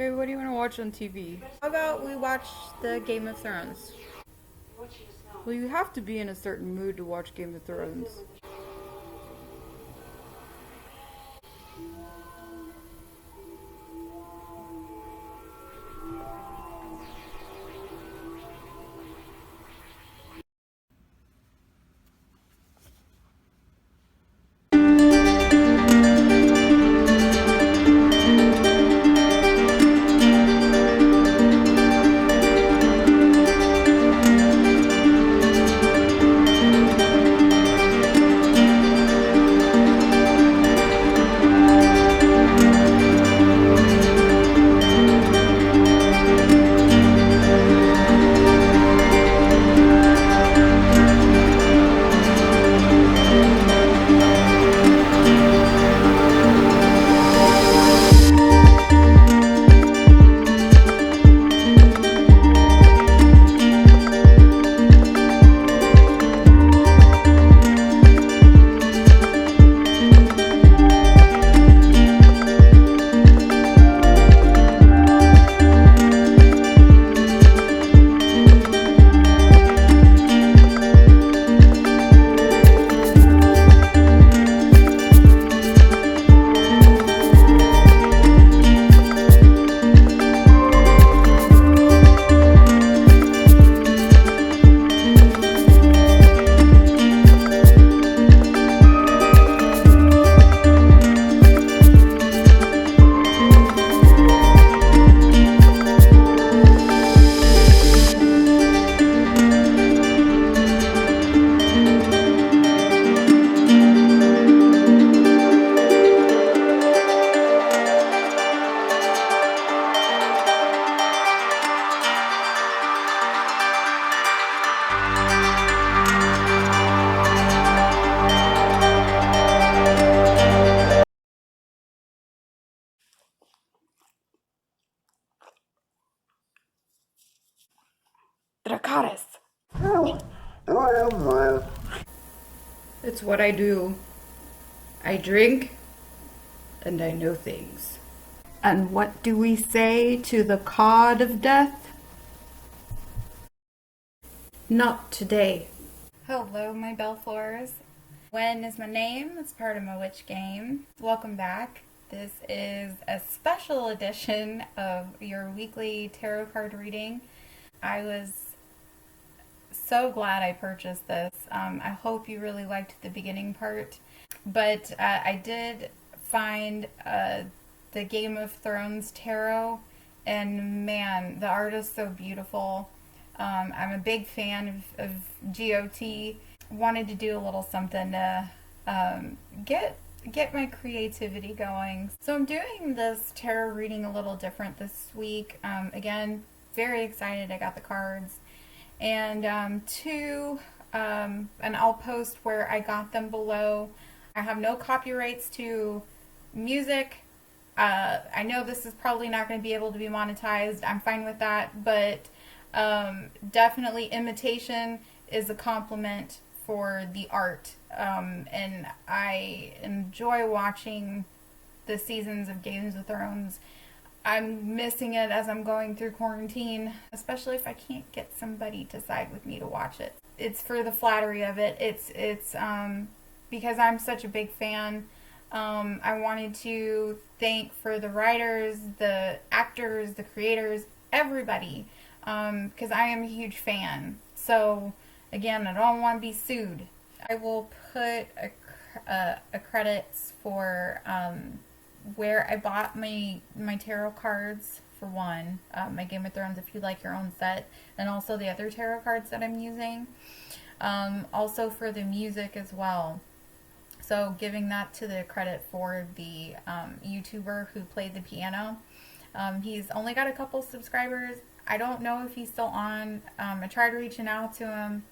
Okay, what do you want to watch on TV? How about we watch the Game of Thrones? Well, you have to be in a certain mood to watch Game of Thrones. Dracarys. It's what I do. I drink and I know things. And what do we say to the cod of death? Not today. Hello, my Belflores. Wen is my name. It's part of my witch game. Welcome back. This is a special edition of your weekly tarot card reading. I was so glad I purchased this. I hope you really liked the beginning part. But I did find the Game of Thrones tarot, and man, the art is so beautiful. I'm a big fan of GOT. Wanted to do a little something to get my creativity going. So I'm doing this tarot reading a little different this week. Again, very excited I got the cards. And and I'll post where I got them below. I have no copyrights to music. I know this is probably not going to be able to be monetized. I'm fine with that, but definitely imitation is a compliment for the art. And I enjoy watching the seasons of Games of Thrones. I'm missing it as I'm going through quarantine, especially if I can't get somebody to side with me to watch it. It's for the flattery of it. It's because I'm such a big fan. I wanted to thank for the writers, the actors, the creators, everybody, because I am a huge fan. So again, I don't want to be sued. I will put a credits for where I bought my tarot cards, for one, my Game of Thrones If You Like Your Own set, and also the other tarot cards that I'm using. Also for the music as well. So giving that to the credit for the YouTuber who played the piano. He's only got a couple subscribers. I don't know if he's still on. I tried reaching out to him.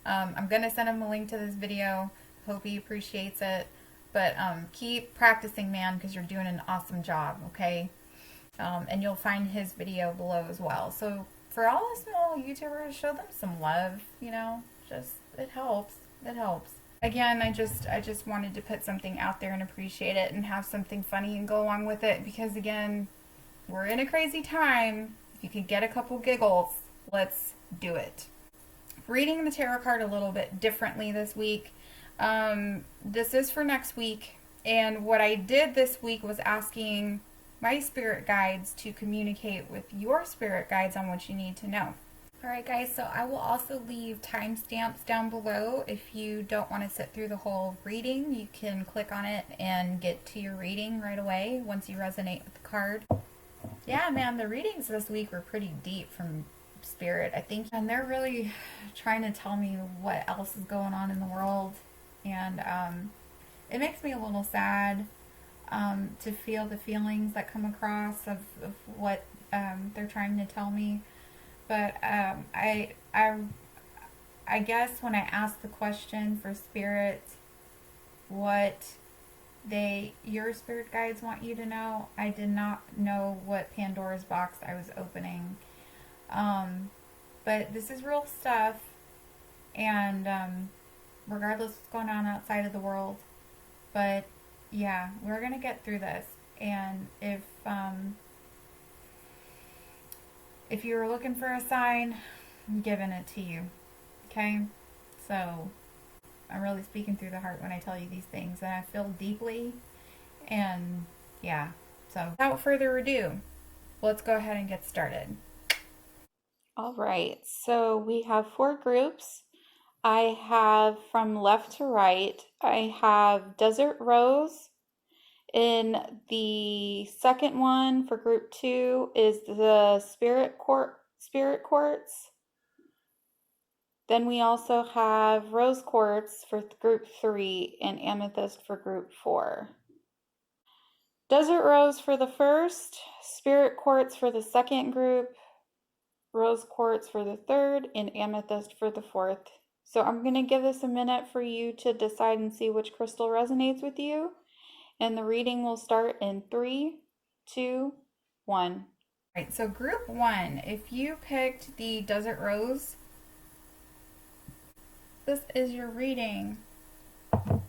I'm going to send him a link to this video. Hope he appreciates it. But keep practicing, man, because you're doing an awesome job, okay? And you'll find his video below as well. So for all the small YouTubers, show them some love, you know? Just, it helps. It helps. Again, I just wanted to put something out there and appreciate it and have something funny and go along with it because, again, we're in a crazy time. If you could get a couple giggles, let's do it. Reading the tarot card a little bit differently this week. This is for next week, and what I did this week was asking my spirit guides to communicate with your spirit guides on what you need to know. Alright guys, so I will also leave timestamps down below. If you don't want to sit through the whole reading, you can click on it and get to your reading right away once you resonate with the card. Yeah, man, the readings this week were pretty deep from Spirit, I think. And they're really trying to tell me what else is going on in the world. And it makes me a little sad to feel the feelings that come across of what they're trying to tell me. But I guess when I asked the question for Spirit, what your spirit guides want you to know, I did not know what Pandora's box I was opening. But this is real stuff, and regardless of what's going on outside of the world, but yeah, we're gonna get through this. And if you were looking for a sign, I'm giving it to you. Okay? So, I'm really speaking through the heart when I tell you these things, and I feel deeply, and yeah. So, without further ado, let's go ahead and get started. Alright, so we have 4 groups. I have from left to right, I have Desert Rose. In the second one for group 2 is the Spirit Quartz. Then we also have Rose Quartz for group 3 and Amethyst for group 4. Desert Rose for the first, Spirit Quartz for the second group, Rose Quartz for the third, and Amethyst for the fourth. So I'm going to give this a minute for you to decide and see which crystal resonates with you. And the reading will start in 3, 2, 1. All right, so group 1, if you picked the Desert Rose, this is your reading. All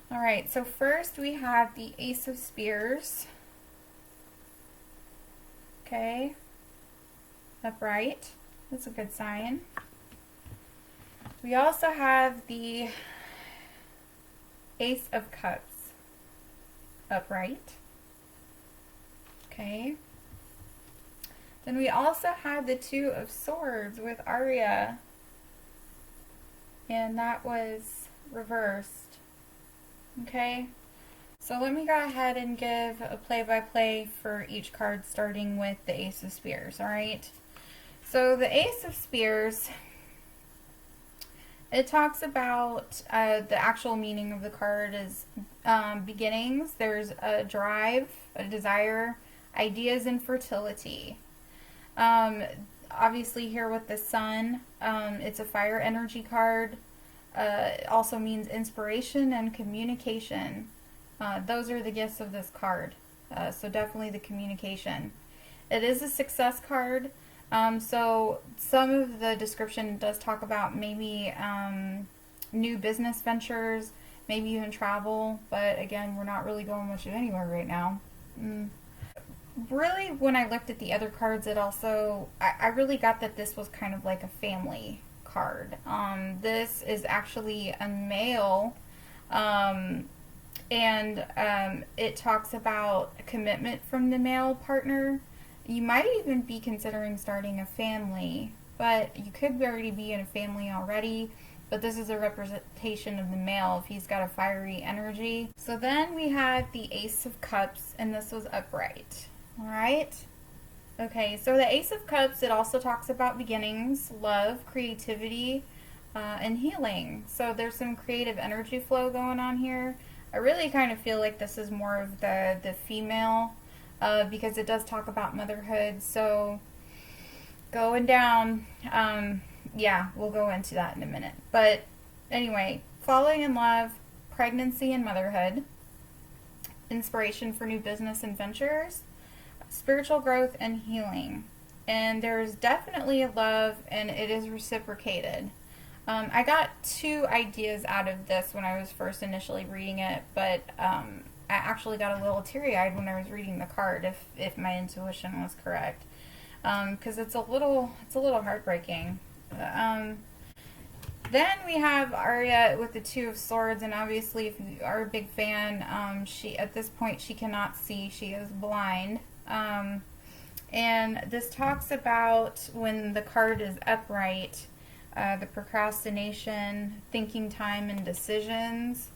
right, so first we have the Ace of Spears. Okay, upright. That's a good sign. We also have the Ace of Cups. Upright. Okay. Then we also have the 2 of Swords with Aria. And that was reversed. Okay. So let me go ahead and give a play-by-play for each card, starting with the Ace of Spears, alright? So the Ace of Spears, it talks about the actual meaning of the card is beginnings. There's a drive, a desire, ideas, and fertility. Obviously here with the Sun, it's a fire energy card. It also means inspiration and communication. Those are the gifts of this card. So definitely the communication. It is a success card. So some of the description does talk about maybe new business ventures, maybe even travel, but again, we're not really going much anywhere right now. Really, when I looked at the other cards, it also, I really got that this was kind of like a family card. This is actually a male, and it talks about a commitment from the male partner. You might even be considering starting a family, but you could already be in a family already, but this is a representation of the male if he's got a fiery energy. So then we have the Ace of Cups, and this was upright. Alright? Okay, so the Ace of Cups, it also talks about beginnings, love, creativity, and healing. So there's some creative energy flow going on here. I really kind of feel like this is more of the female, because it does talk about motherhood. So going down, yeah, we'll go into that in a minute. But anyway, falling in love, pregnancy and motherhood, inspiration for new business and ventures, spiritual growth and healing. And there's definitely a love, and it is reciprocated. I got 2 ideas out of this when I was first initially reading it, but I actually got a little teary-eyed when I was reading the card, if my intuition was correct, because it's a little heartbreaking. Then we have Arya with the Two of Swords, and obviously, if you are a big fan, she at this point she cannot see; she is blind. And this talks about when the card is upright, the procrastination, thinking time, and decisions.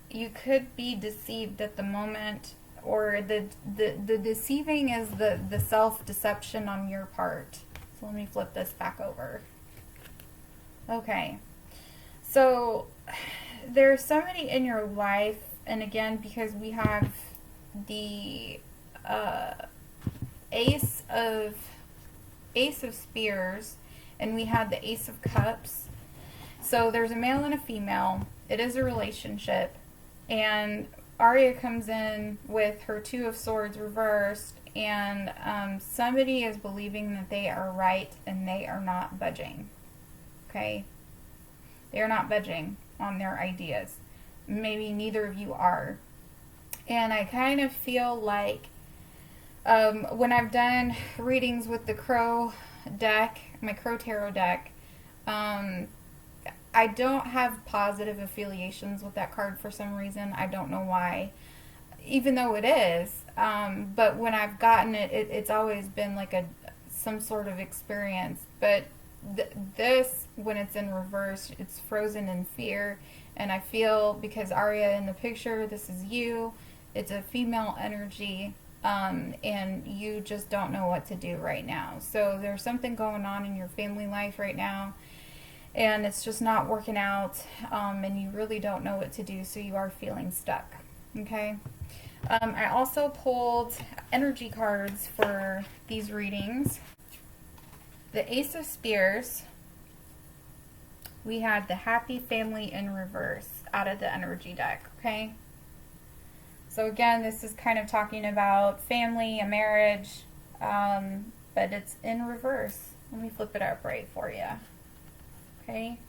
You could be deceived at the moment, or the deceiving is the self-deception on your part. So let me flip this back over. Okay. So there's somebody in your life, and again, because we have the Ace of Spears, and we had the Ace of Cups. So there's a male and a female. It is a relationship, and Arya comes in with her Two of Swords reversed, and somebody is believing that they are right and they are not budging. Okay? They are not budging on their ideas. Maybe neither of you are. And I kind of feel like when I've done readings with the Crow deck, my Crow Tarot deck, I don't have positive affiliations with that card for some reason. I don't know why. Even though it is, but when I've gotten it, it's always been like some sort of experience. But this, when it's in reverse, it's frozen in fear. And I feel, because Arya in the picture, this is you, it's a female energy, and you just don't know what to do right now. So there's something going on in your family life right now, and it's just not working out, and you really don't know what to do, so you are feeling stuck. Okay? I also pulled energy cards for these readings. The Ace of Spears, we had the Happy Family in reverse out of the energy deck, okay? So again, this is kind of talking about family, a marriage, but it's in reverse. Let me flip it up right for you, okay?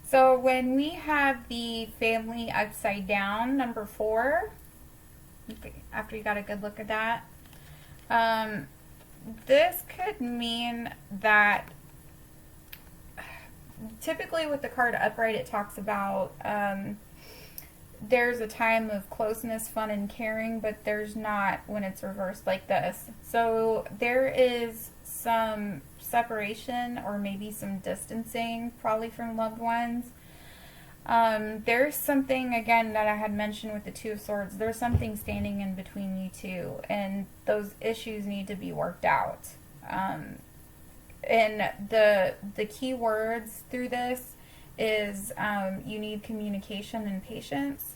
So when we have the family upside down, number 4, after you got a good look at that, this could mean that typically with the card upright, it talks about there's a time of closeness, fun, and caring, but there's not when it's reversed like this. So there is some separation or maybe some distancing, probably from loved ones. There's something, again, that I had mentioned with the Two of Swords. There's something standing in between you two, and those issues need to be worked out. And the key words through this is you need communication and patience,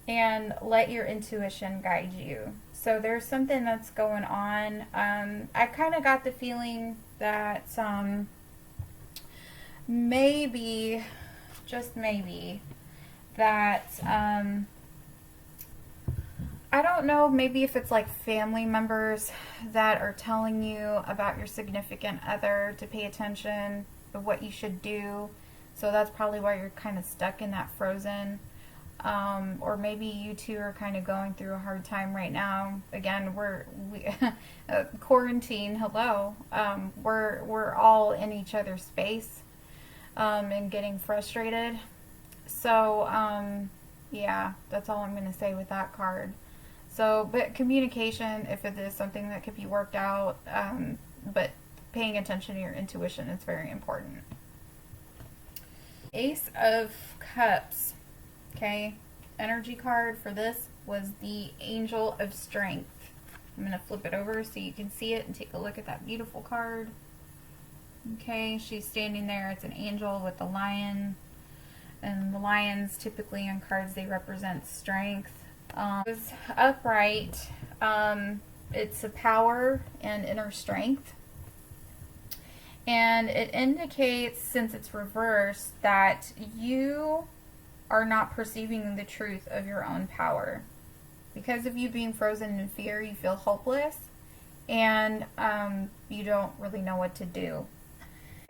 and let your intuition guide you. So there's something that's going on. I kind of got the feeling that maybe, just maybe, that I don't know, maybe if it's like family members that are telling you about your significant other to pay attention to what you should do. So that's probably why you're kind of stuck in that frozen. Or maybe you two are kind of going through a hard time right now. Again, we quarantine, hello. We're all in each other's space, and getting frustrated. So, yeah, that's all I'm going to say with that card. So, but communication, if it is something that could be worked out, but paying attention to your intuition is very important. Ace of Cups, okay, energy card for this was the Angel of Strength. I'm going to flip it over so you can see it and take a look at that beautiful card. Okay, she's standing there. It's an angel with a lion, and the lions typically on cards, they represent strength. It's upright. It's a power and inner strength. And it indicates, since it's reversed, that you are not perceiving the truth of your own power. Because of you being frozen in fear, you feel hopeless, and you don't really know what to do.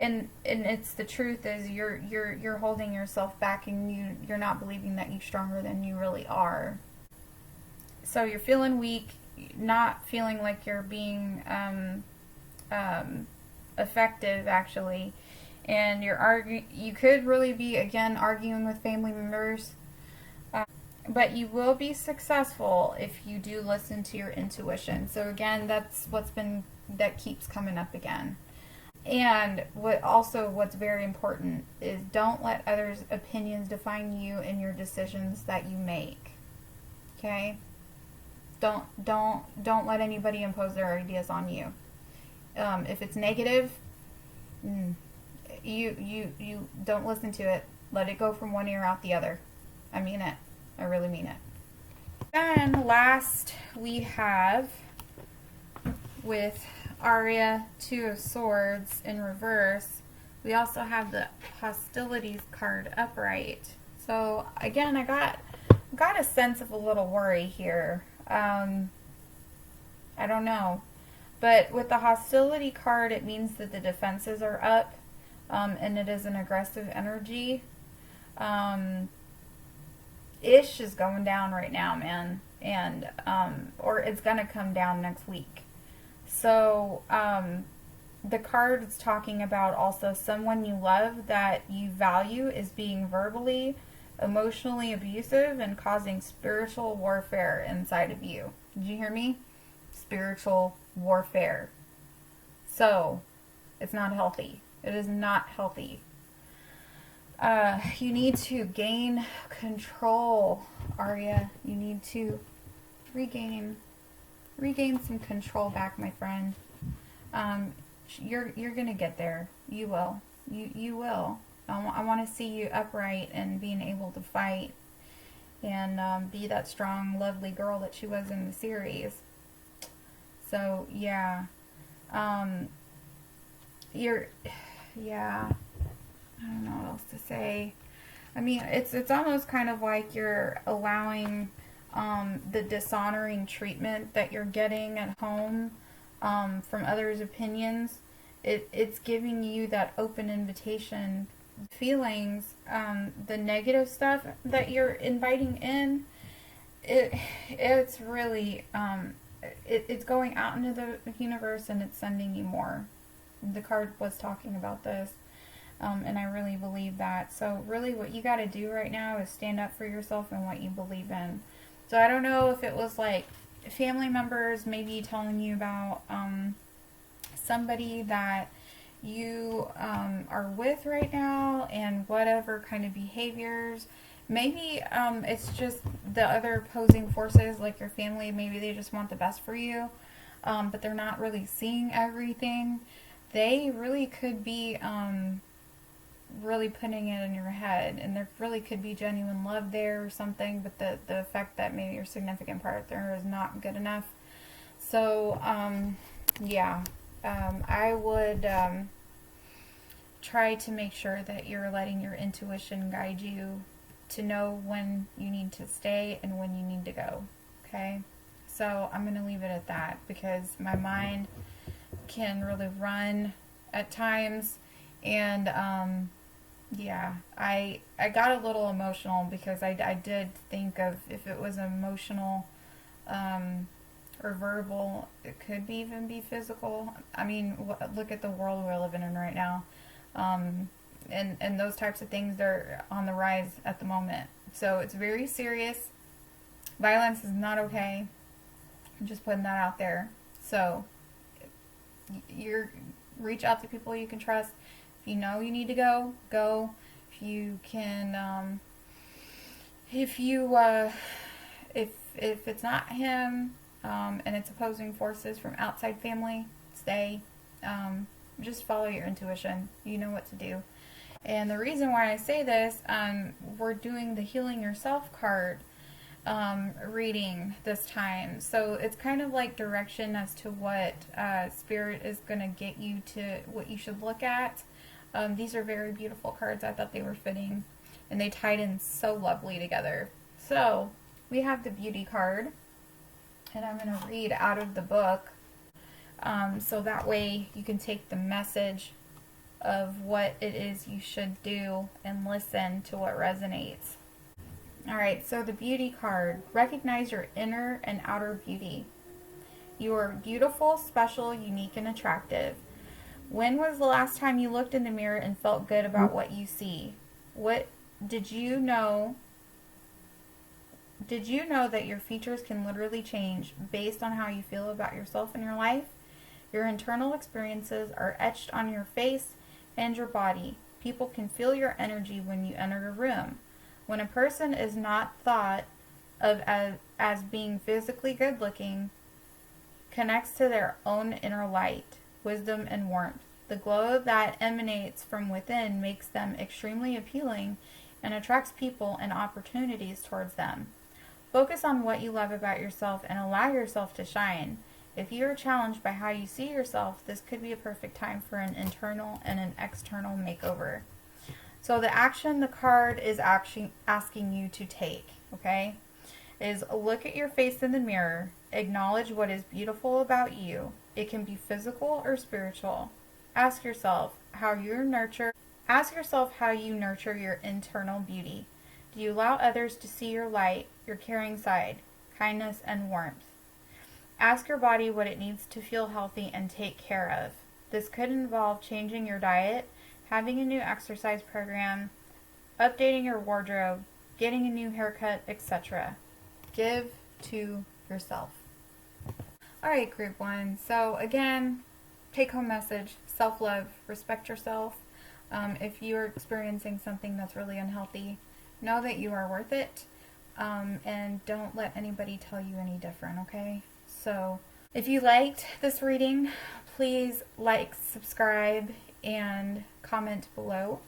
And it's the truth is you're holding yourself back, and you're not believing that you're stronger than you really are. So you're feeling weak, not feeling like you're being effective actually, and you could really be again arguing with family members, but you will be successful if you do listen to your intuition. So again, that's that keeps coming up again. And what's very important is don't let others' opinions define you and your decisions that you make. Okay? Don't let anybody impose their ideas on you. If it's negative, you don't listen to it. Let it go from one ear out the other. I mean it. I really mean it. And last we have with Aria, Two of Swords in reverse, we also have the Hostilities card upright. So again, I got a sense of a little worry here. I don't know. But with the Hostility card, it means that the defenses are up, and it is an aggressive energy. Ish is going down right now, man. And, or it's going to come down next week. So, the card is talking about also someone you love that you value is being verbally, emotionally abusive and causing spiritual warfare inside of you. Did you hear me? Spiritual warfare. So, it's not healthy. It is not healthy. You need to gain control, Aria. You need to regain some control back, my friend. You're gonna get there. You will. You will. I want to see you upright and being able to fight and be that strong, lovely girl that she was in the series. So yeah, yeah. I don't know what else to say. I mean, it's almost kind of like you're allowing the dishonoring treatment that you're getting at home from others' opinions. It's giving you that open invitation feelings, the negative stuff that you're inviting in. It's really it's going out into the universe and it's sending you more. The card was talking about this. And I really believe that. So really what you got to do right now is stand up for yourself and what you believe in. So I don't know if it was like family members maybe telling you about somebody that you are with right now and whatever kind of behaviors. Maybe it's just the other opposing forces, like your family. Maybe they just want the best for you, but they're not really seeing everything. They really could be really putting it in your head, and there really could be genuine love there or something, but the fact that maybe your significant partner is not good enough. So yeah, I would try to make sure that you're letting your intuition guide you to know when you need to stay and when you need to go. Okay, so I'm gonna leave it at that because my mind can really run at times. And yeah, I got a little emotional because I did think of if it was emotional or verbal, it could even be physical. I mean, look at the world we're living in right now. And those types of things are on the rise at the moment. So it's very serious. Violence is not okay. I'm just putting that out there. So reach out to people you can trust. If you know you need to go, go. If you can, if it's not him, and it's opposing forces from outside family, stay. Just follow your intuition. You know what to do. And the reason why I say this, we're doing the Healing Yourself card reading this time. So it's kind of like direction as to what Spirit is going to get you to, what you should look at. These are very beautiful cards. I thought they were fitting. And they tied in so lovely together. So we have the Beauty card. And I'm going to read out of the book. So that way you can take the message of what it is you should do and listen to what resonates. Alright, so the beauty card. Recognize your inner and outer beauty. You are beautiful, special, unique, and attractive. When was the last time you looked in the mirror and felt good about what you see? What did you know? Did you know that your features can literally change based on how you feel about yourself and your life? Your internal experiences are etched on your face and your body. People can feel your energy when you enter a room. When a person is not thought of as being physically good looking, connects to their own inner light, wisdom, and warmth. The glow that emanates from within makes them extremely appealing and attracts people and opportunities towards them. Focus on what you love about yourself and allow yourself to shine. If you are challenged by how you see yourself, this could be a perfect time for an internal and an external makeover. So the action the card is actually asking you to take, okay, is look at your face in the mirror. Acknowledge what is beautiful about you. It can be physical or spiritual. Ask yourself how you nurture your internal beauty. Do you allow others to see your light, your caring side, kindness, and warmth? Ask your body what it needs to feel healthy and take care of. This could involve changing your diet, having a new exercise program, updating your wardrobe, getting a new haircut, etc. Give to yourself. Alright, group 1. So again, take home message, self-love, respect yourself. If you're experiencing something that's really unhealthy, know that you are worth it, and don't let anybody tell you any different, okay? So if you liked this reading, please like, subscribe, and comment below.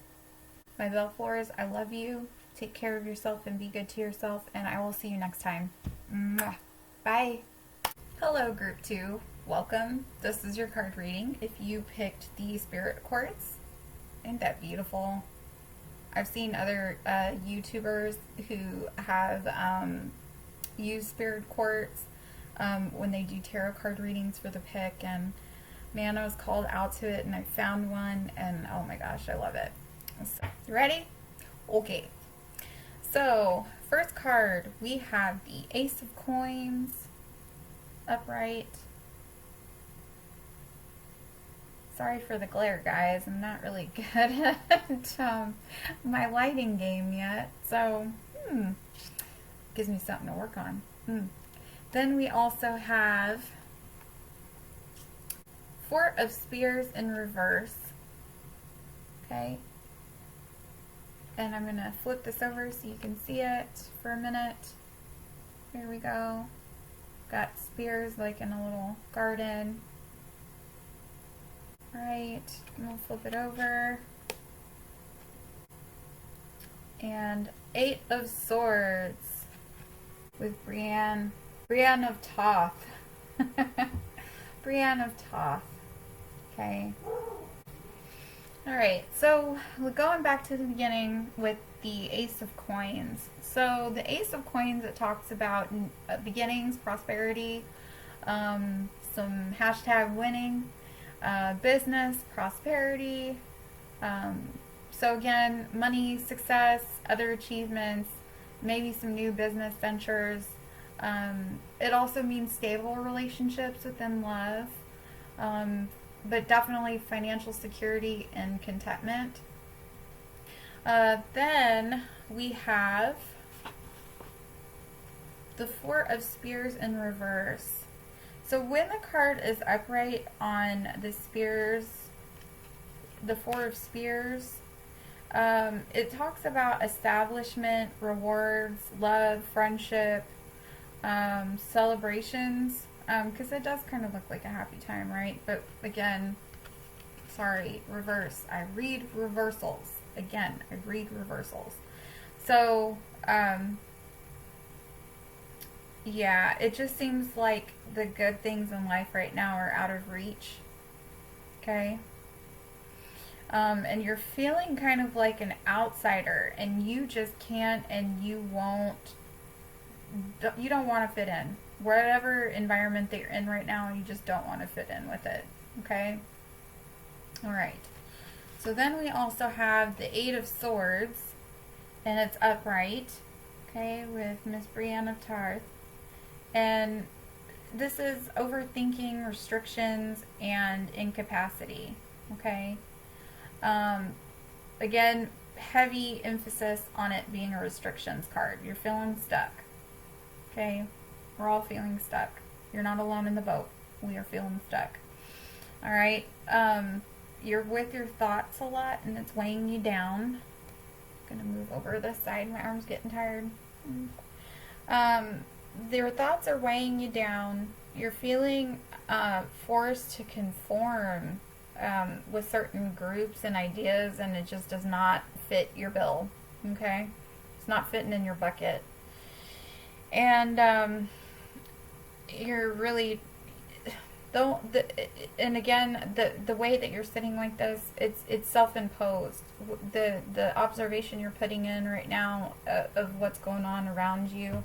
My Bellflowers, I love you. Take care of yourself and be good to yourself, and I will see you next time. Mwah. Bye. Hello, Group 2. Welcome. This is your card reading. If you picked the Spirit Quartz, ain't that beautiful? I've seen other YouTubers who have used Spirit Quartz when they do tarot card readings for the pick, and man, I was called out to it, and I found one, and oh my gosh, I love it. So, you ready? Okay. So, first card, we have the Ace of Coins upright. Sorry for the glare, guys. I'm not really good at my lighting game yet, so gives me something to work on. Then we also have Four of Spears in reverse. Okay. And I'm going to flip this over so you can see it for a minute. Here we go. Got spears like in a little garden. Right, and we'll flip it over. And Eight of Swords with Brienne of Toth. Brienne of Toth. Okay. Alright, so we're going back to the beginning with the Ace of Coins. So the Ace of Coins, it talks about beginnings, prosperity, some hashtag winning, business, prosperity. So again, money, success, other achievements, maybe some new business ventures. It also means stable relationships within love. But definitely financial security and contentment. Then we have the Four of Spears in reverse. So when the card is upright on the spears, the Four of Spears, it talks about establishment, rewards, love, friendship, celebrations. Because it does kind of look like a happy time, right? But again, sorry, reverse. I read reversals. Again, I read reversals. So, yeah, it just seems like the good things in life right now are out of reach. Okay? And you're feeling kind of like an outsider, and you just can't and you won't, you don't want to fit in. Whatever environment that you're in right now, you just don't want to fit in with it. Okay? Alright. So then we also have the Eight of Swords, and it's upright, okay, with Miss Brienne of Tarth. And this is overthinking, restrictions, and incapacity, okay? Again, heavy emphasis on it being a restrictions card. You're feeling stuck, okay? We're all feeling stuck. You're not alone in the boat. We are feeling stuck. All right? You're with your thoughts a lot, and it's weighing you down. I'm going to move over this side. My arm's getting tired. Your thoughts are weighing you down. You're feeling forced to conform with certain groups and ideas, and it just does not fit your bill, okay? It's not fitting in your bucket. And you're really... and again, the way that you're sitting like this, it's self-imposed. The observation you're putting in right now of what's going on around you,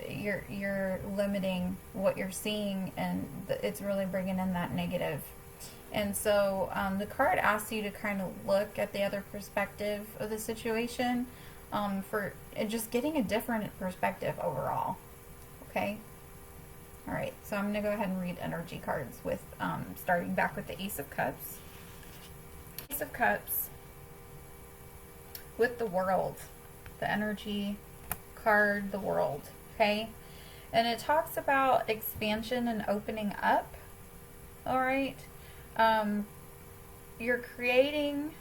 you're limiting what you're seeing, and it's really bringing in that negative. And so the card asks you to kind of look at the other perspective of the situation, for just getting a different perspective overall. Okay. All right, so I'm going to go ahead and read energy cards with, starting back with the Ace of Cups. Ace of Cups with the World, the energy card, the World, okay? And it talks about expansion and opening up, all right? You're creating,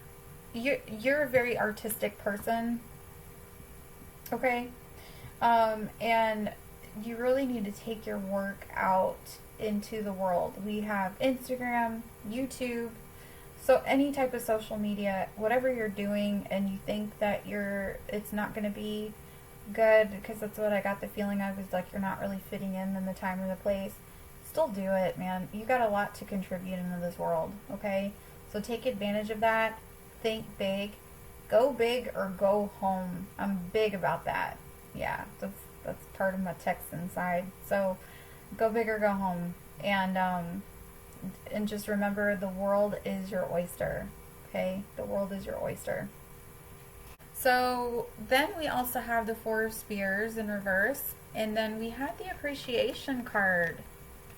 you're a very artistic person, okay? And you really need to take your work out into the world. We have Instagram, YouTube, so any type of social media, whatever you're doing and you think that it's not going to be good, because that's what I got the feeling of, is like you're not really fitting in the time or the place, still do it, man. You got a lot to contribute into this world, okay? So take advantage of that. Think big. Go big or go home. I'm big about that. Yeah, that's part of my Texan side. So go big or go home. And just remember, the world is your oyster. Okay? The world is your oyster. So then we also have the Four of Spears in reverse. And then we have the Appreciation card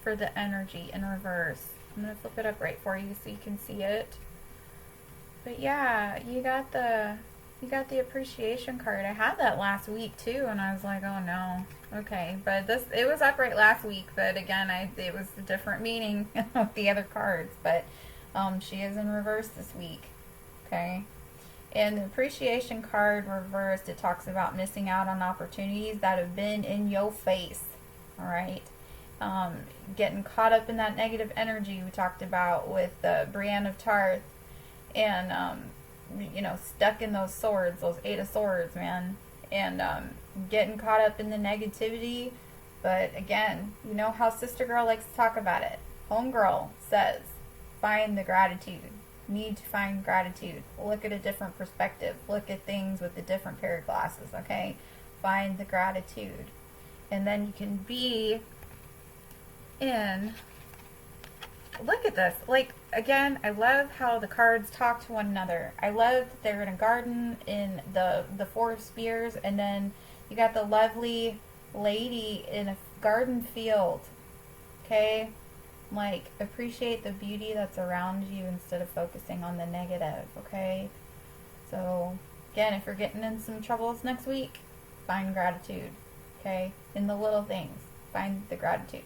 for the energy in reverse. I'm going to flip it up right for you so you can see it. But yeah, you got the Appreciation card. I had that last week too, and I was like, oh no. Okay, but it was upright last week, but again, it was a different meaning with the other cards. But she is in reverse this week. Okay. And the Appreciation card reversed, it talks about missing out on opportunities that have been in your face. All right. Getting caught up in that negative energy we talked about with Brienne of Tarth, and you know, stuck in those swords, those Eight of Swords, man, and getting caught up in the negativity. But again, you know how Sister Girl likes to talk about it. Homegirl says, find the gratitude. Need to find gratitude. Look at a different perspective. Look at things with a different pair of glasses, okay? Find the gratitude. And then you can be in... Look at this. Like, again, I love how the cards talk to one another. I love that they're in a garden in the Four of Spears, and then you got the lovely lady in a garden field. Okay? Like, appreciate the beauty that's around you instead of focusing on the negative, okay? So, again, if you're getting in some troubles next week, find gratitude, okay? In the little things, find the gratitude,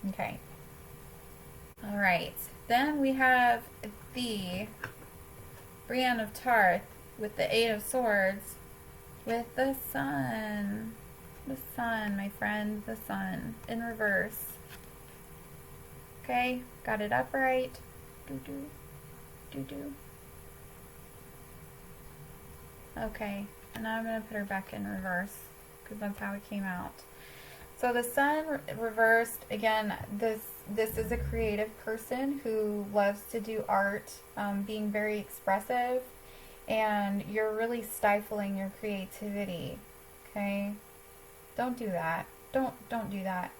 okay? All right, then we have the Brienne of Tarth with the Eight of Swords with the Sun. The Sun, my friend, the Sun in reverse. Okay, got it upright. Do-do, do-do. Okay, and now I'm going to put her back in reverse because that's how it came out. So the Sun reversed, again, this is a creative person who loves to do art, being very expressive, and you're really stifling your creativity, okay? Don't do that. Don't do that.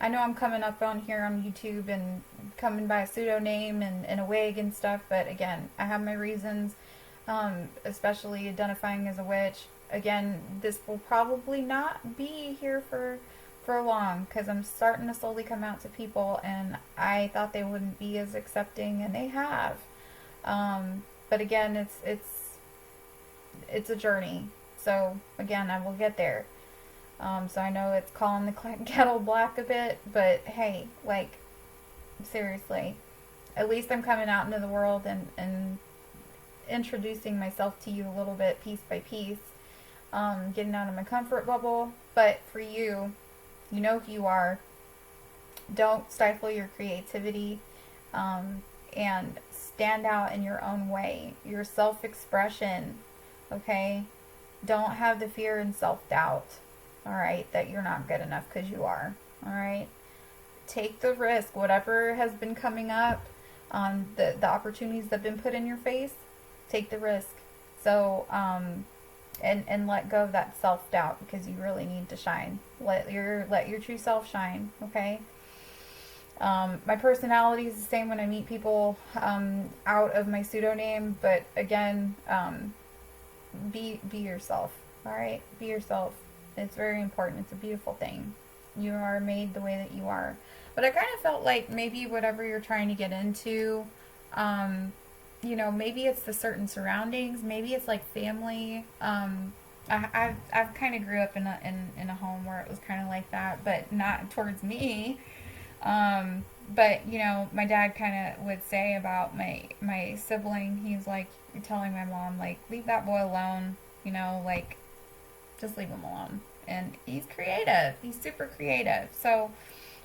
I know I'm coming up on here on YouTube and coming by a pseudonym and a wig and stuff, but again, I have my reasons, especially identifying as a witch. Again, this will probably not be here for long, because I'm starting to slowly come out to people, and I thought they wouldn't be as accepting, and they have. But again, it's a journey. So again, I will get there. So I know it's calling the kettle black a bit, but hey, like, seriously, at least I'm coming out into the world and introducing myself to you a little bit, piece by piece, getting out of my comfort bubble. But for you, you know who you are. Don't stifle your creativity, and stand out in your own way. Your self-expression, okay? Don't have the fear and self-doubt, all right, that you're not good enough, because you are, all right? Take the risk. Whatever has been coming up, the opportunities that have been put in your face, take the risk. So, and let go of that self-doubt, because you really need to shine. Let your true self shine, okay? My personality is the same when I meet people out of my pseudonym, but again, be yourself, all right? Be yourself. It's very important. It's a beautiful thing. You are made the way that you are. But I kind of felt like maybe whatever you're trying to get into, you know, maybe it's the certain surroundings. Maybe it's like family. I've kind of grew up in a home where it was kind of like that, but not towards me. But you know, my dad kind of would say about my sibling. He's like telling my mom, like, leave that boy alone. You know, like, just leave him alone. And he's creative. He's super creative. So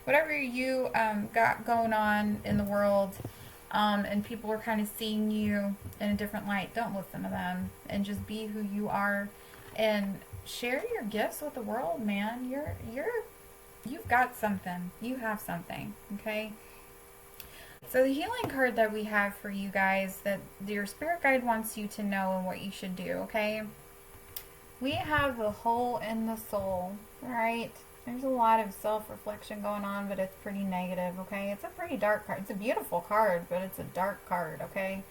whatever you got going on in the world, and people are kind of seeing you in a different light, don't listen to them, and just be who you are, and share your gifts with the world, man. You've got something. You have something, okay? So the healing card that we have for you guys, that your spirit guide wants you to know and what you should do, okay? We have the hole in the soul, right? There's a lot of self-reflection going on, but it's pretty negative, okay? It's a pretty dark card. It's a beautiful card, but it's a dark card, okay?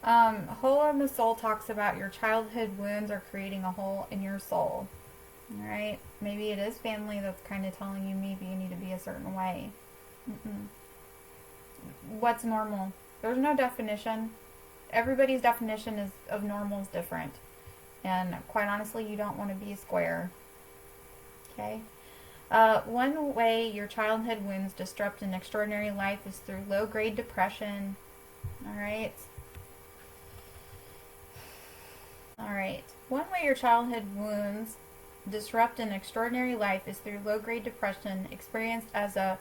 Hole in the soul talks about your childhood wounds are creating a hole in your soul, all right? Maybe it is family that's kind of telling you maybe you need to be a certain way. What's normal? There's no definition. Everybody's definition of normal is different. And quite honestly, you don't want to be a square. Okay? One way your childhood wounds disrupt an extraordinary life is through low-grade depression. Alright? Alright. One way your childhood wounds disrupt an extraordinary life is through low-grade depression experienced as a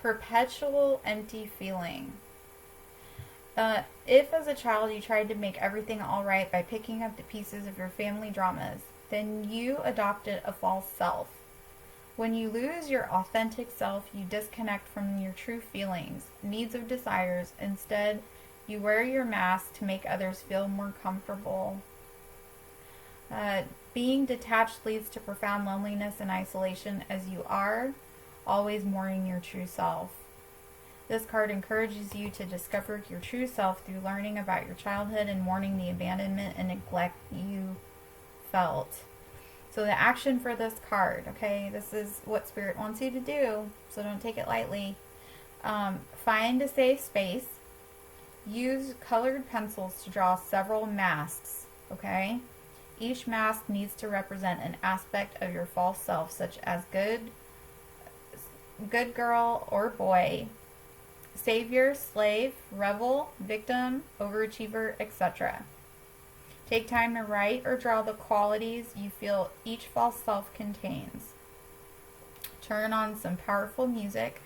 perpetual empty feeling. If as a child you tried to make everything alright by picking up the pieces of your family dramas, then you adopted a false self. When you lose your authentic self, you disconnect from your true feelings, needs, or desires. Instead, you wear your mask to make others feel more comfortable. Being detached leads to profound loneliness and isolation, as you are always mourning your true self. This card encourages you to discover your true self through learning about your childhood and mourning the abandonment and neglect you felt. So the action for this card, okay, this is what Spirit wants you to do, so don't take it lightly. Find a safe space. Use colored pencils to draw several masks, okay? Each mask needs to represent an aspect of your false self, such as good girl or boy, savior, slave, rebel, victim, overachiever, etc. Take time to write or draw the qualities you feel each false self contains. Turn on some powerful music,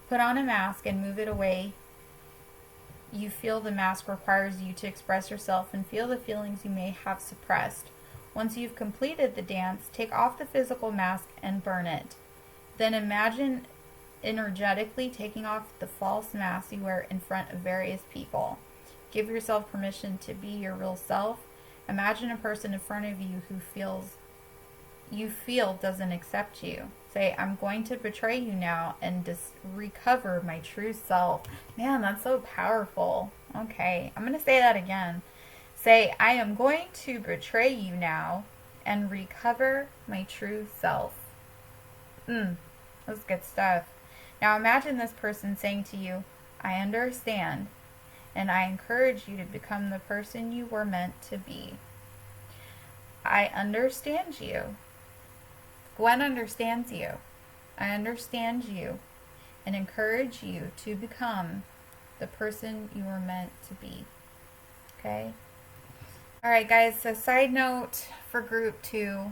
put on a mask, and move it away. You feel the mask requires you to express yourself and feel the feelings you may have suppressed. Once you've completed the dance, take off the physical mask and burn it. Then imagine energetically taking off the false mask you wear in front of various people. Give yourself permission to be your real self. Imagine a person in front of you who you feel doesn't accept you. Say, I'm going to betray you now and just recover my true self. Man, that's so powerful. Okay, I'm going to say that again. Say, I am going to betray you now and recover my true self. That's good stuff. Now imagine this person saying to you, I understand, and I encourage you to become the person you were meant to be. I understand you. Gwen understands you. I understand you and encourage you to become the person you were meant to be. Okay? Alright guys, so side note for group 2,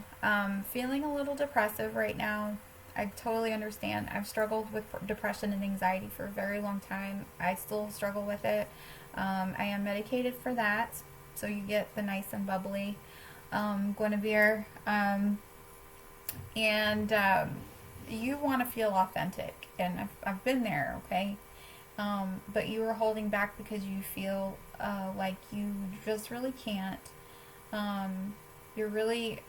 feeling a little depressive right now. I totally understand. I've struggled with depression and anxiety for a very long time. I still struggle with it. I am medicated for that, so you get the nice and bubbly Guinevere. You want to feel authentic, and I've been there, okay? But you are holding back because you feel like you just really can't. You're really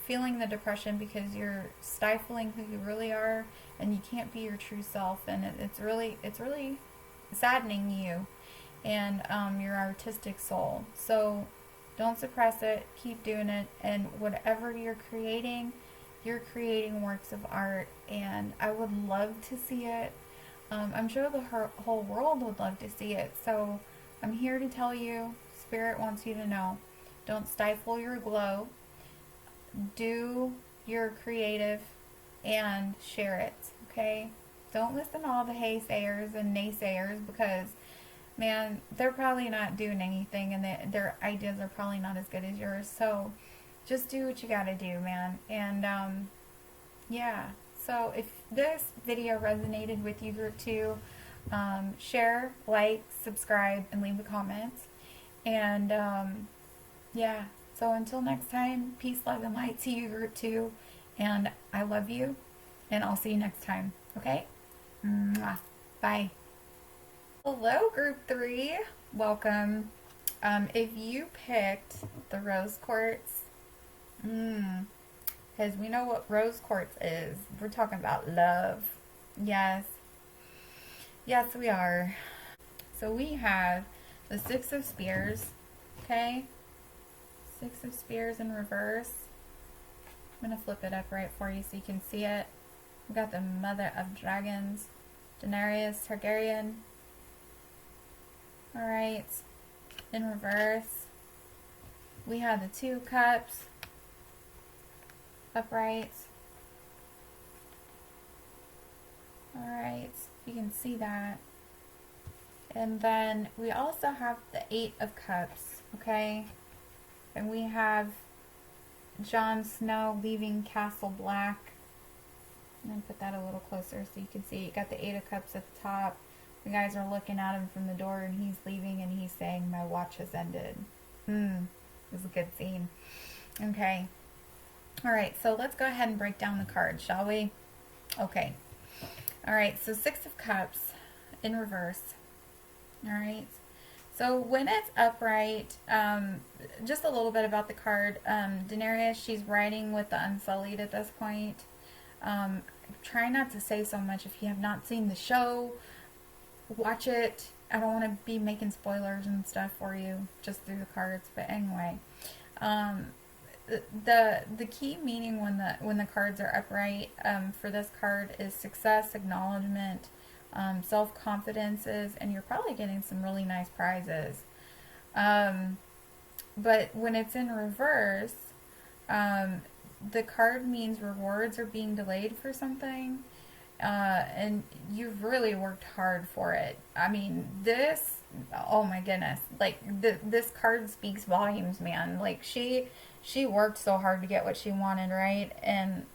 feeling the depression because you're stifling who you really are, and you can't be your true self, and it's really saddening you and your artistic soul. So don't suppress it, keep doing it, and whatever you're creating works of art, and I would love to see it. I'm sure the whole world would love to see it. So I'm here to tell you, Spirit wants you to know, don't stifle your glow. Do your creative and share it, okay? Don't listen to all the haysayers and naysayers, because, man, they're probably not doing anything, and their ideas are probably not as good as yours. So just do what you gotta do, man. And yeah, so if this video resonated with you, group 2, share, like, subscribe, and leave a comment. And yeah, so until next time, peace, love, and light to you, group 2, and I love you, and I'll see you next time, okay? Mwah. Bye. Hello, group 3, welcome. If you picked the rose quartz, because we know what rose quartz is. We're talking about love. Yes. Yes, we are. So we have the 6 of Spears, okay? 6 of Spears in reverse. I'm going to flip it up right for you so you can see it. We got the Mother of Dragons, Daenerys Targaryen. Alright. In reverse, we have the 2 Cups, upright. Alright, you can see that. And then we also have the 8 of Cups, okay? And we have Jon Snow leaving Castle Black. I'm going to put that a little closer so you can see. You got the 8 of Cups at the top. The guys are looking at him from the door, and he's leaving, and he's saying, my watch has ended. It was a good scene. Okay. Alright, so let's go ahead and break down the cards, shall we? Okay. Alright, so 6 of Cups in reverse. Alright. So when it's upright, just a little bit about the card. Daenerys, she's riding with the Unsullied at this point. Try not to say so much if you have not seen the show. Watch it. I don't want to be making spoilers and stuff for you just through the cards, but anyway. The key meaning when the cards are upright for this card is success, acknowledgement, self-confidences, and you're probably getting some really nice prizes. But when it's in reverse, the card means rewards are being delayed for something, and you've really worked hard for it. I mean, this, oh my goodness, like this card speaks volumes, man. Like she worked so hard to get what she wanted, right? And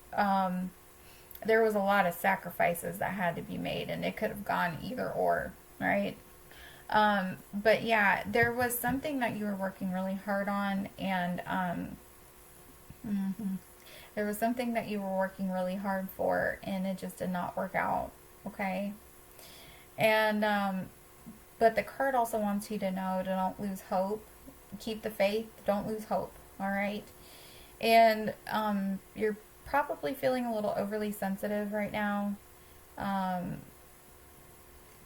there was a lot of sacrifices that had to be made, and it could have gone either or, right? But yeah, there was something that you were working really hard on, and there was something that you were working really hard for, and it just did not work out, okay? And but the card also wants you to know to don't lose hope. Keep the faith. Don't lose hope, all right? And you're probably feeling a little overly sensitive right now. Um,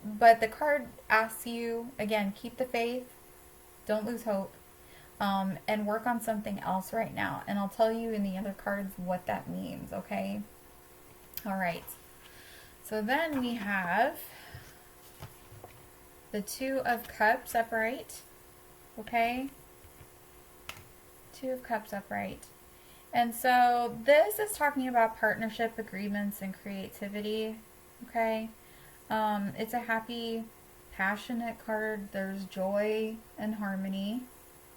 but the card asks you, again, keep the faith, don't lose hope, and work on something else right now. And I'll tell you in the other cards what that means, okay? All right. So then we have the Two of Cups upright, okay? Two of Cups upright. And so this is talking about partnership agreements and creativity, okay? It's a happy, passionate card. There's joy and harmony,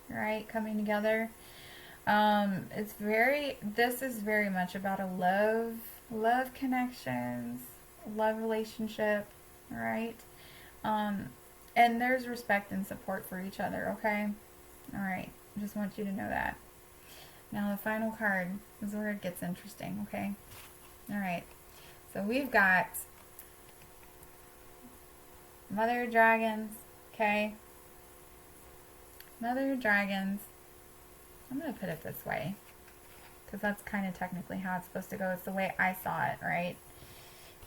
right, coming together. This is very much about a love connections, love relationship, right? And there's respect and support for each other, okay? All right, I just want you to know that. Now the final card is where it gets interesting, okay? All right, so we've got Mother of Dragons, okay? Mother of Dragons. I'm going to put it this way, because that's kind of technically how it's supposed to go. It's the way I saw it, right?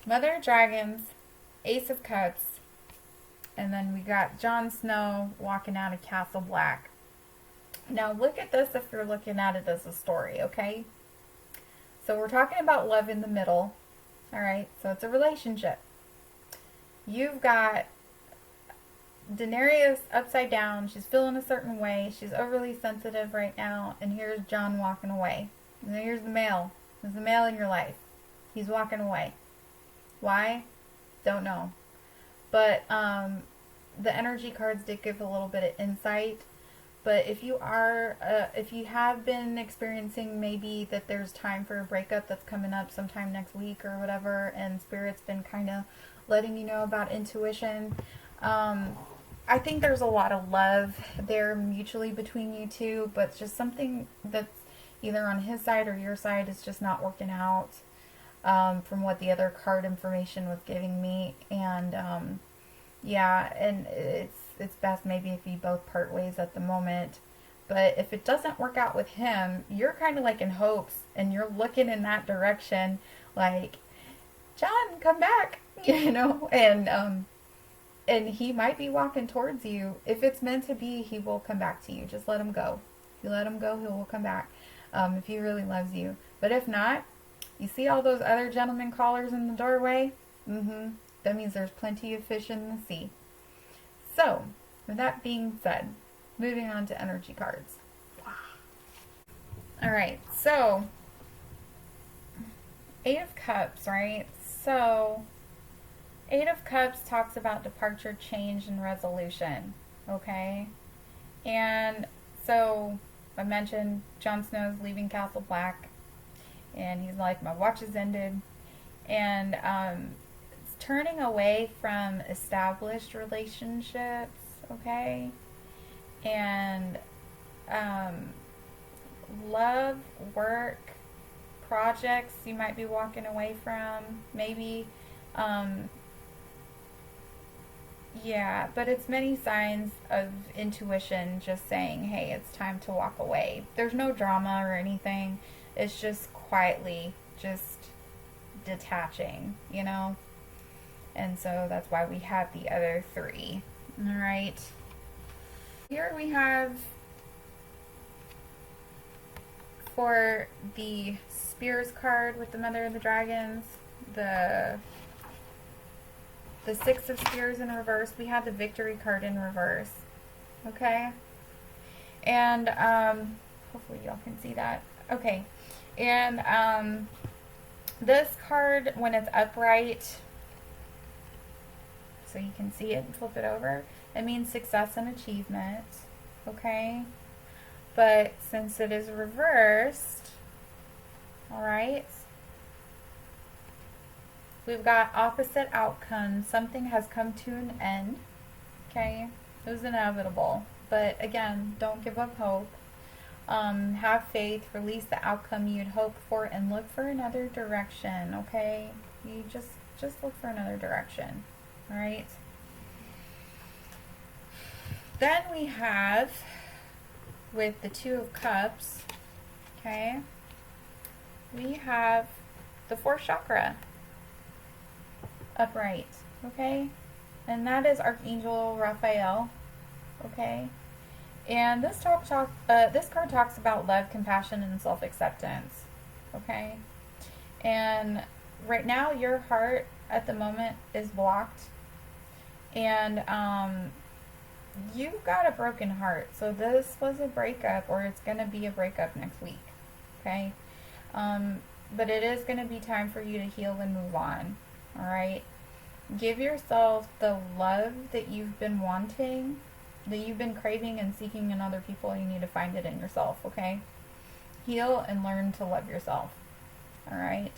Mother of Dragons, Ace of Cups, and then we got Jon Snow walking out of Castle Black. Now look at this if you're looking at it as a story, okay? So we're talking about love in the middle, alright? So it's a relationship. You've got Daenerys upside down. She's feeling a certain way. She's overly sensitive right now. And here's Jon walking away. And then here's the male. There's the male in your life. He's walking away. Why? Don't know. But the energy cards did give a little bit of insight. But if you have been experiencing maybe that there's time for a breakup that's coming up sometime next week or whatever, and Spirit's been kind of letting you know about intuition, I think there's a lot of love there mutually between you two, but it's just something that's either on his side or your side is just not working out, from what the other card information was giving me. And yeah, and it's best maybe if you both part ways at the moment. But if it doesn't work out with him, you're kind of like in hopes, and you're looking in that direction, like, Jon, come back, you know, and he might be walking towards you. If it's meant to be, he will come back to you. Just let him go. If you let him go, he will come back, if he really loves you. But if not, you see all those other gentlemen callers in the doorway? That means there's plenty of fish in the sea. So, with that being said, moving on to energy cards. Alright, so, Eight of Cups, right? So, Eight of Cups talks about departure, change, and resolution, okay? And so, I mentioned Jon Snow's leaving Castle Black, and he's like, my watch has ended, and it's turning away from established relationships, okay? And love, work, projects you might be walking away from, maybe. Yeah, but it's many signs of intuition just saying, hey, it's time to walk away. There's no drama or anything. It's just quietly just detaching, you know? And so that's why we have the other three. All right. Here we have, for the Spears card with the Mother of the Dragons, the Six of Spears in reverse, we have the Victory card in reverse. Okay? And, hopefully y'all can see that. Okay. And, this card, when it's upright, so you can see it and flip it over, it means success and achievement. Okay? But since it is reversed, alright, we've got opposite outcomes. Something has come to an end. Okay? It was inevitable. But again, don't give up hope. Have faith, release the outcome you'd hoped for, and look for another direction, okay? You just look for another direction, alright? Then we have, with the Two of Cups, okay, we have the fourth chakra upright, okay? And that is Archangel Raphael, okay? And this this card talks about love, compassion, and self-acceptance, okay? And right now, your heart at the moment is blocked, and you've got a broken heart. So this was a breakup, or it's going to be a breakup next week, okay? But it is going to be time for you to heal and move on, all right? Give yourself the love that you've been wanting, that you've been craving and seeking in other people. You need to find it in yourself, okay? Heal and learn to love yourself, all right?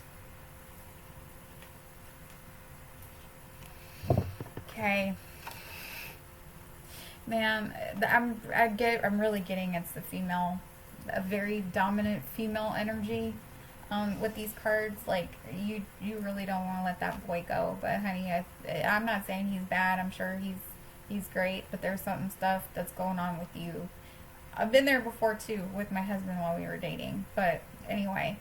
Okay. Man, I'm really getting it's the female, a very dominant female energy with these cards. Like, you really don't want to let that boy go. But honey, I'm not saying he's bad. I'm sure he's great. But there's something stuff that's going on with you. I've been there before too with my husband while we were dating. But anyway,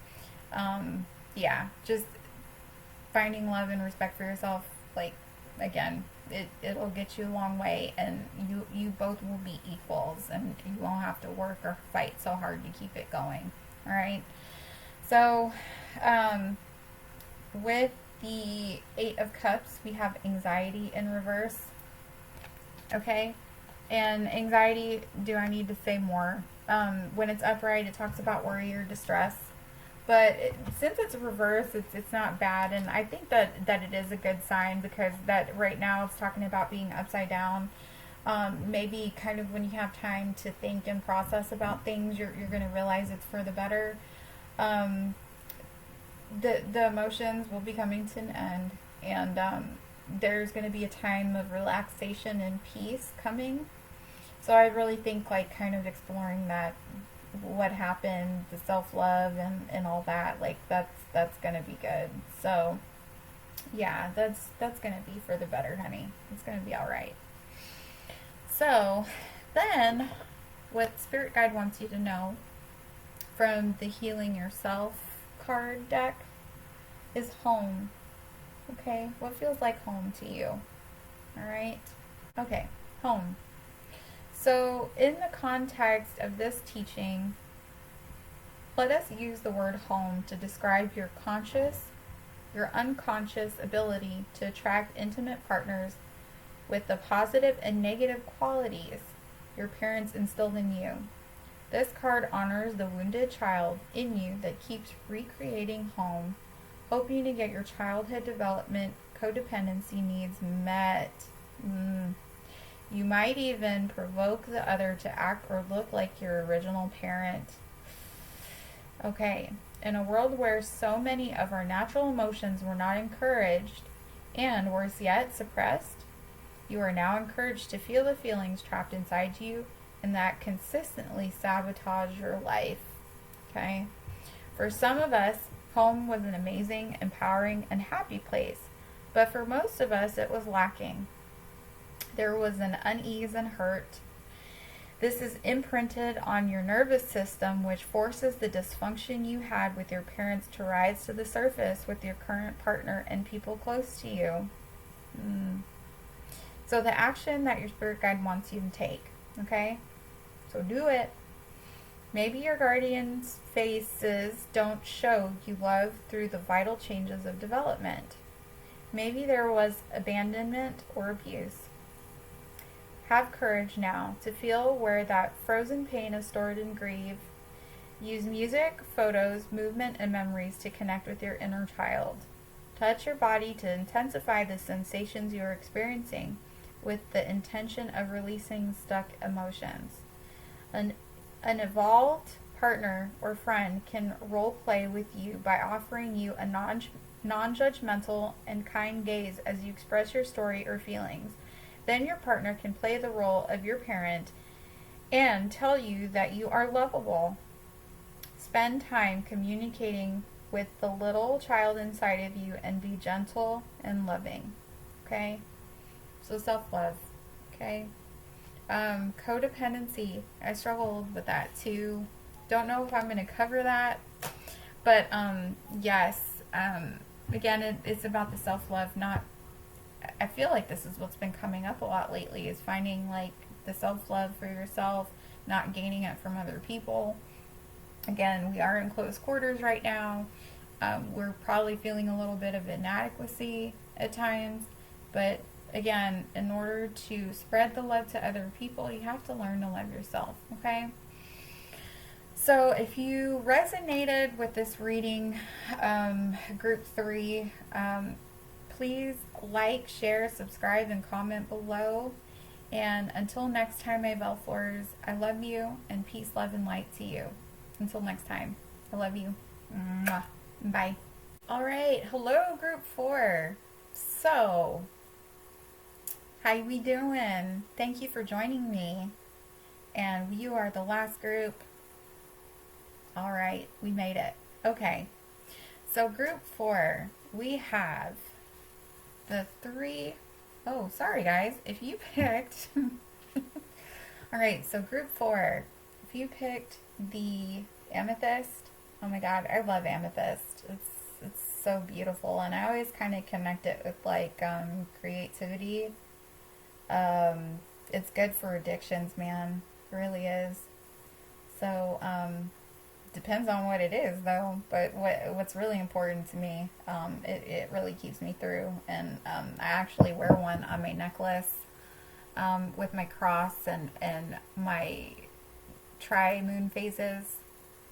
yeah, just finding love and respect for yourself. Like, again, it'll get you a long way, and you both will be equals, and you won't have to work or fight so hard to keep it going. All right. So, with the Eight of Cups, we have anxiety in reverse. Okay. And anxiety, do I need to say more? When it's upright, it talks about worry or distress. But since it's reverse, it's not bad, and I think that it is a good sign, because that right now it's talking about being upside down. Maybe kind of when you have time to think and process about things, you're going to realize it's for the better. The emotions will be coming to an end, and there's going to be a time of relaxation and peace coming. So I really think, like, kind of exploring that, what happened, the self-love and all that, like, that's gonna be good. So yeah, that's gonna be for the better, honey. It's gonna be all right. So then, what Spirit Guide wants you to know from the Healing Yourself card deck is home. Okay, what feels like home to you? All right. Okay, home. So, in the context of this teaching, let us use the word home to describe your conscious, your unconscious ability to attract intimate partners with the positive and negative qualities your parents instilled in you. This card honors the wounded child in you that keeps recreating home, hoping to get your childhood development codependency needs met. You might even provoke the other to act or look like your original parent. Okay, in a world where so many of our natural emotions were not encouraged, and worse yet, suppressed, you are now encouraged to feel the feelings trapped inside you and that consistently sabotage your life. Okay? For some of us, home was an amazing, empowering, and happy place, but for most of us, it was lacking. There was an unease and hurt. This is imprinted on your nervous system, which forces the dysfunction you had with your parents to rise to the surface with your current partner and people close to you. So the action that your spirit guide wants you to take, okay? So do it. Maybe your guardian's faces don't show you love through the vital changes of development. Maybe there was abandonment or abuse. Have courage now to feel where that frozen pain is stored and grieve. Use music, photos, movement, and memories to connect with your inner child. Touch your body to intensify the sensations you are experiencing with the intention of releasing stuck emotions. An evolved partner or friend can role play with you by offering you a non-judgmental and kind gaze as you express your story or feelings. Then your partner can play the role of your parent and tell you that you are lovable. Spend time communicating with the little child inside of you and be gentle and loving. Okay? So self-love. Okay? Codependency. I struggled with that too. Don't know if I'm going to cover that. But yes, again, it's about the self-love. Not, I feel like this is what's been coming up a lot lately, is finding like the self-love for yourself, not gaining it from other people. Again, we are in close quarters right now. We're probably feeling a little bit of inadequacy at times, but again, in order to spread the love to other people, you have to learn to love yourself, okay? So if you resonated with this reading, group 3, please like, share, subscribe, and comment below. And until next time, my Belfleurs, I love you, and peace, love, and light to you. Until next time, I love you. Mwah. Bye. All right, hello, group 4. So, how we doing? Thank you for joining me. And you are the last group. All right, we made it. Okay, so group 4, we have the 3. Oh, sorry guys, if you picked all right, so group 4, if you picked the amethyst, oh my god, I love amethyst. It's so beautiful, and I always kind of connect it with like creativity. It's good for addictions, man. It really is. So depends on what it is though, but what's really important to me, it really keeps me through. And I actually wear one on my necklace with my cross and my tri-moon phases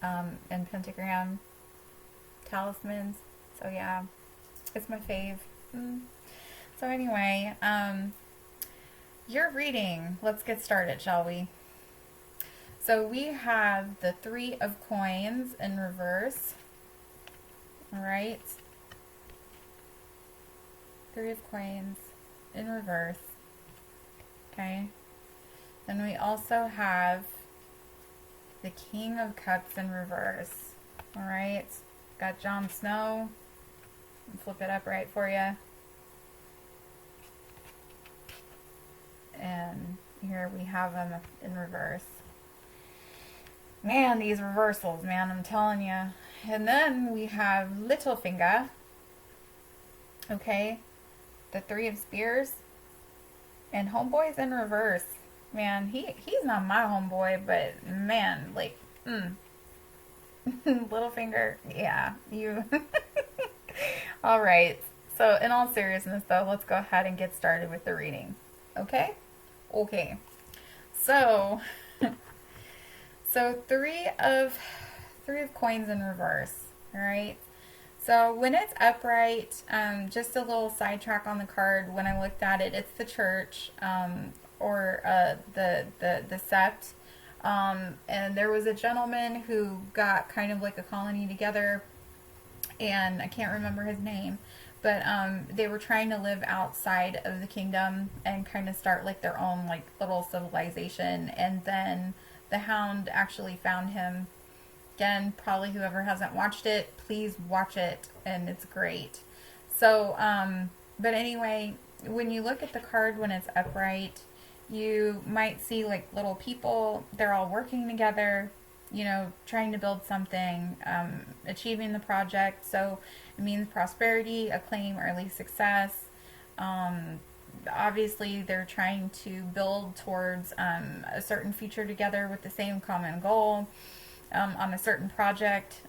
and pentagram talismans. So yeah, it's my fave. So anyway, your reading, let's get started, shall we? So we have the 3 of coins in reverse. All right. 3 of coins in reverse. Okay. Then we also have the King of Cups in reverse. All right. Got Jon Snow. I'll flip it up right for you. And here we have him in reverse. Man, these reversals, man, I'm telling you. And then we have Littlefinger. Okay. The 3 of Spears. And Homeboy's in reverse. Man, he's not my homeboy, but man, like, Littlefinger, yeah, you. All right. So in all seriousness, though, let's go ahead and get started with the reading. Okay? Okay. So... So 3 of coins in reverse, all right? So when it's upright, just a little sidetrack on the card, when I looked at it, it's the church, or the sept. And there was a gentleman who got kind of like a colony together, and I can't remember his name, but they were trying to live outside of the kingdom and kind of start like their own like little civilization. And then the Hound actually found him. Again, probably whoever hasn't watched it, please watch it, and it's great. So, but anyway, when you look at the card when it's upright, you might see like little people, they're all working together, you know, trying to build something, achieving the project. So it means prosperity, acclaim, or at least success. Obviously they're trying to build towards a certain future together with the same common goal, on a certain project.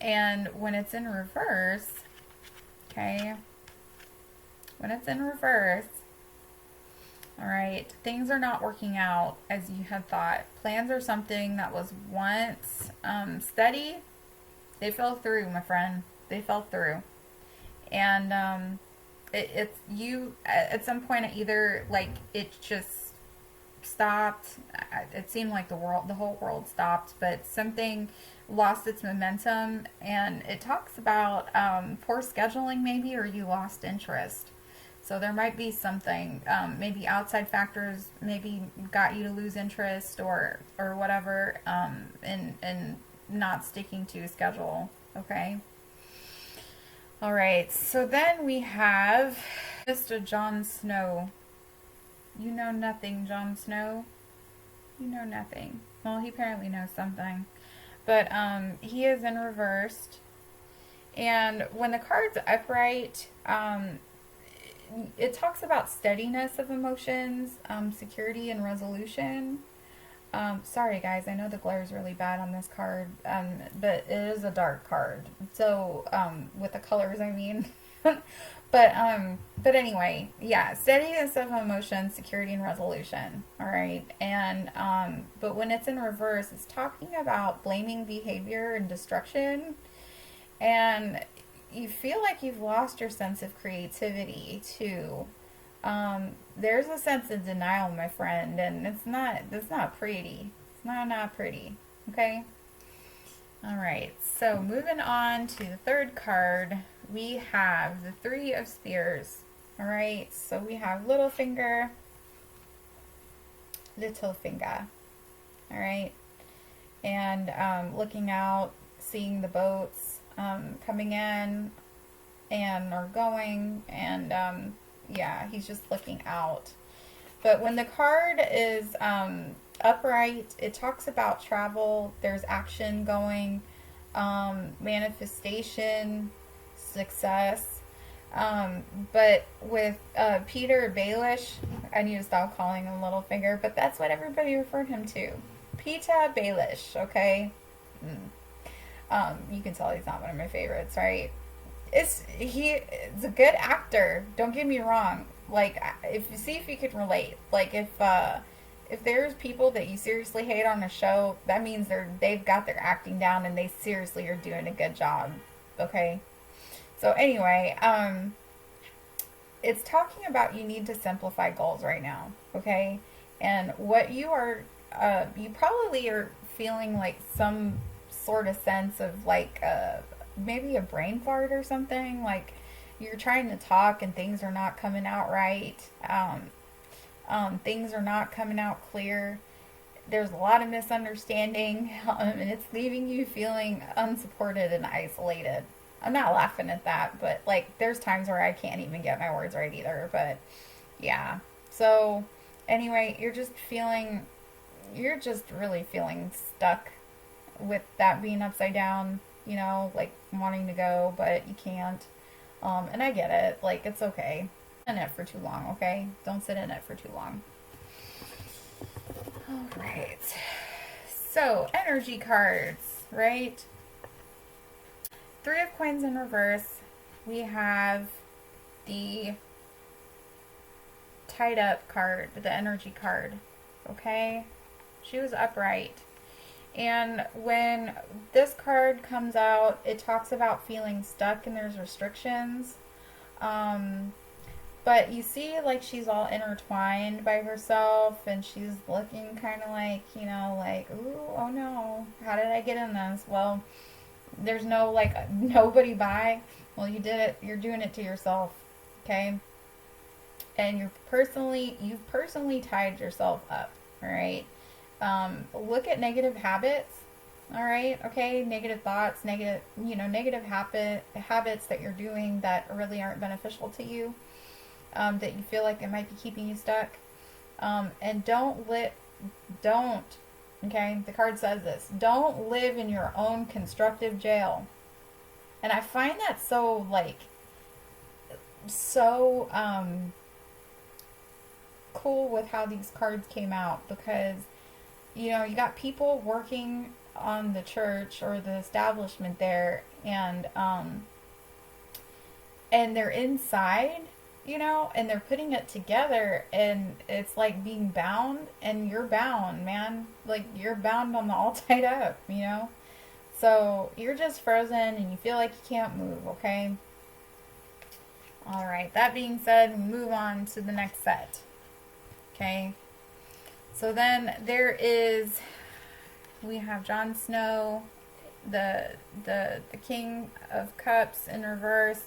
And when it's in reverse, okay, when it's in reverse, all right, things are not working out as you had thought. Plans are something that was once steady, they fell through, my friend. They fell through. And it's you at some point, either like it just stopped. It seemed like the whole world stopped, but something lost its momentum. And it talks about poor scheduling maybe, or you lost interest. So there might be something, maybe outside factors maybe got you to lose interest, or whatever, and not sticking to schedule. Okay. All right, so then we have Mr. Jon Snow. You know nothing, Jon Snow. You know nothing. Well, he apparently knows something. but he is in reversed. And when the card's upright, it talks about steadiness of emotions, security and resolution. Sorry guys, I know the glare is really bad on this card, but it is a dark card. So, with the colors, I mean. But anyway, yeah, steadiness of emotion, security and resolution. All right. And, but when it's in reverse, it's talking about blaming behavior and destruction. And you feel like you've lost your sense of creativity too. There's a sense of denial, my friend, and it's not pretty. It's not pretty. Okay? All right. So, moving on to the third card, we have the Three of Spears. All right? So, we have little finger. All right? And looking out, seeing the boats coming in and are going, and yeah, he's just looking out. But when the card is upright, it talks about travel. There's action going, manifestation, success. But with Peter Baelish, I need to stop calling him Littlefinger, but that's what everybody referred him to. Peter Baelish, okay? You can tell he's not one of my favorites, right? He's a good actor. Don't get me wrong. Like, if you could relate. Like, if there's people that you seriously hate on a show, that means they've got their acting down and they seriously are doing a good job. Okay. So anyway, it's talking about you need to simplify goals right now. Okay, and what you probably are feeling like some sort of sense of like maybe a brain fart or something, like you're trying to talk and things are not coming out right. Things are not coming out clear. There's a lot of misunderstanding, and it's leaving you feeling unsupported and isolated. I'm not laughing at that, but like there's times where I can't even get my words right either. But yeah. So anyway, you're just really feeling stuck with that being upside down, you know, like wanting to go, but you can't. And I get it. Like, it's okay. Sit in it for too long, okay? Don't sit in it for too long. All right. So, energy cards, right? Three of Coins in reverse. We have the tied up card, the energy card, okay? She was upright. And when this card comes out, it talks about feeling stuck and there's restrictions. But you see, like, she's all intertwined by herself, and she's looking kind of like, you know, like, ooh, oh no, how did I get in this? Well, there's no, like, nobody by. Well, you did it. You're doing it to yourself, okay? And you've personally tied yourself up, all right? Look at negative habits, all right? Okay, negative thoughts, negative habits that you're doing that really aren't beneficial to you, that you feel like it might be keeping you stuck. And okay, the card says this, don't live in your own constructive jail. And I find that so cool with how these cards came out, because you know, you got people working on the church or the establishment there, and they're inside, you know, and they're putting it together, and it's like being bound, and you're bound, man. Like, you're bound on the all tied up, you know? So you're just frozen and you feel like you can't move, okay? All right, that being said, we move on to the next set, okay? So then we have Jon Snow, the King of Cups in reverse,